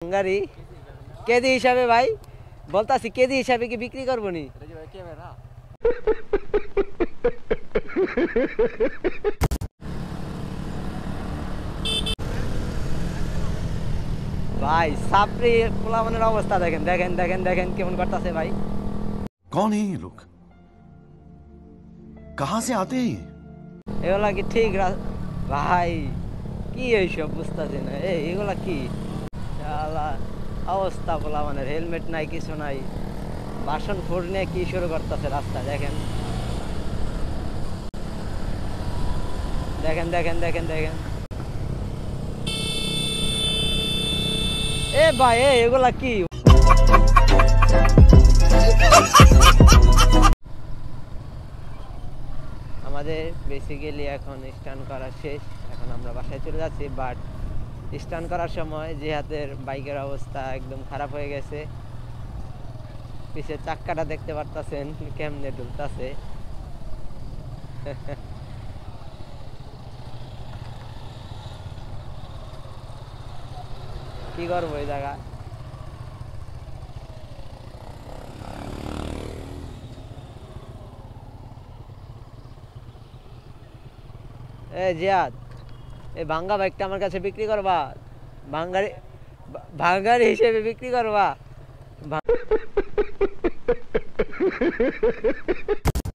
গাড়ি কেজি হিসাবে ভাই বলতাছি, কেজি হিসাবে কি বিক্রি করবো নি? ভাই সাপড়ি পোলাপানের অবস্থা দেখেন দেখেন দেখেন দেখেন কেমন করতেছে ভাই। कौन है ये लोग? कहां से आते हैं? এগুলা কি ঠিক ভাই? কি এইসব বুঝতেছি না, এগুলা কি অবস্থা পোলাপানের? হেলমেট নাই, কিছু নাই, বাসন ফোড় নিয়ে কি শুরু করতেছে রাস্তা দেখেন দেখেন দেখেন দেখেন দেখেন। এ ভাই এগুলা কি? আমাদের বেসিক্যালি এখন স্টান্ট করা শেষ, এখন আমরা বাসায় চলে যাচ্ছি। বাট স্টান্ট করার সময় যে হাতের বাইকের অবস্থা একদম খারাপ হয়ে গেছে, পিছের চাক্কাটা দেখতে পারতেছেন কেমনে ঢুলতেছে। কি করবো এই জায়গা? জিয়াদ, এই ভাঙ্গা বাইকটা আমার কাছে বিক্রি করবা? ভাঙ্গারি হিসেবে বিক্রি করবা?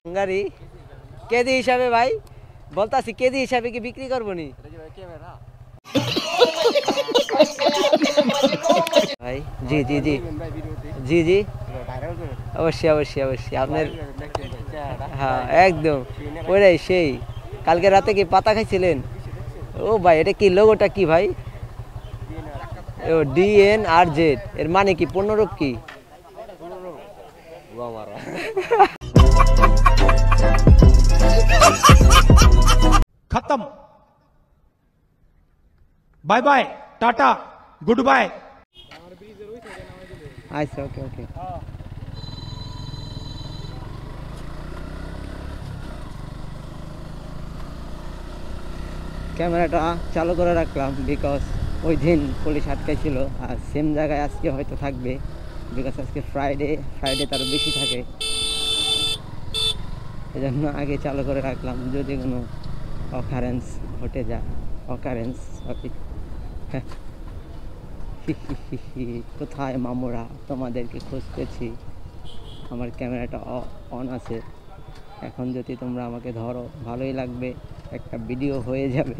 ভাঙ্গারি কেজি হিসাবে ভাই বলতাছি, কেজি হিসাবে কি বিক্রি করবো নি ভাই? জি জি জি জি জি অবশ্যই অবশ্যই অবশ্যই আপনার, হ্যাঁ একদম ওইটাই সেই। কালকে রাতে কি পাতা খাইছিলেন? ও ভাই এটা কি লোগোটা কি ভাই? ও DNRZ, এর মানে কি? পূর্ণরূপ কি? खत्म, bye bye, tata, good bye. আচ্ছা ওকে ওকে। ক্যামেরাটা চালু করে রাখলাম বিকজ ওই দিন পুলিশ আটকাইছিল, আর সেম জায়গায় আজকে হয়তো থাকবে বিকজ আজকে ফ্রাইডে তারও বেশি থাকে, এই জন্য আগে চালু করে রাখলাম যদি কোনো অকারেন্স ঘটে যায়। অকারেন্স কোথায় মামুরা? তোমাদেরকে খুঁজতেছি। আমার ক্যামেরাটা অন আছে, এখন যদি তোমরা আমাকে ধরো ভালোই লাগবে, একটা ভিডিও হয়ে যাবে।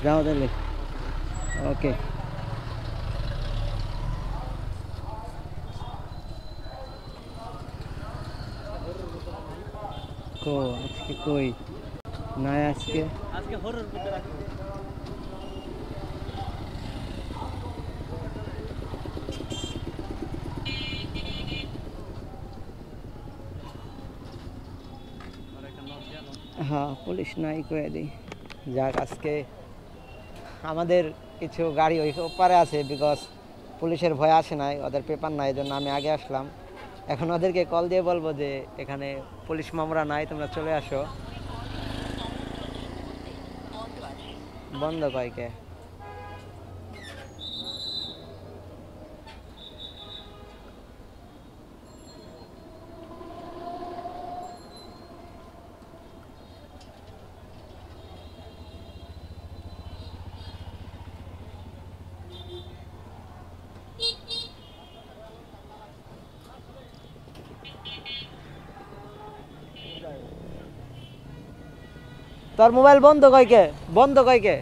যাও তাহলে, ওকে। কো আজকে কই নাই? আজকে হরর ভিতরে রাখো। হ্যাঁ পুলিশ নাই করে দিই। যাক আজকে আমাদের কিছু গাড়ি ওই ওপারে আছে বিকজ পুলিশের ভয় আসে নাই, ওদের পেপার নাই, এই জন্য আমি আগে আসলাম। এখন ওদেরকে কল দিয়ে বলবো যে এখানে পুলিশ মামলা নাই, তোমরা চলে আসো। বন্ধ কয়কে? তোর মোবাইল বন্ধ কয়কে? বন্ধ কয়কে?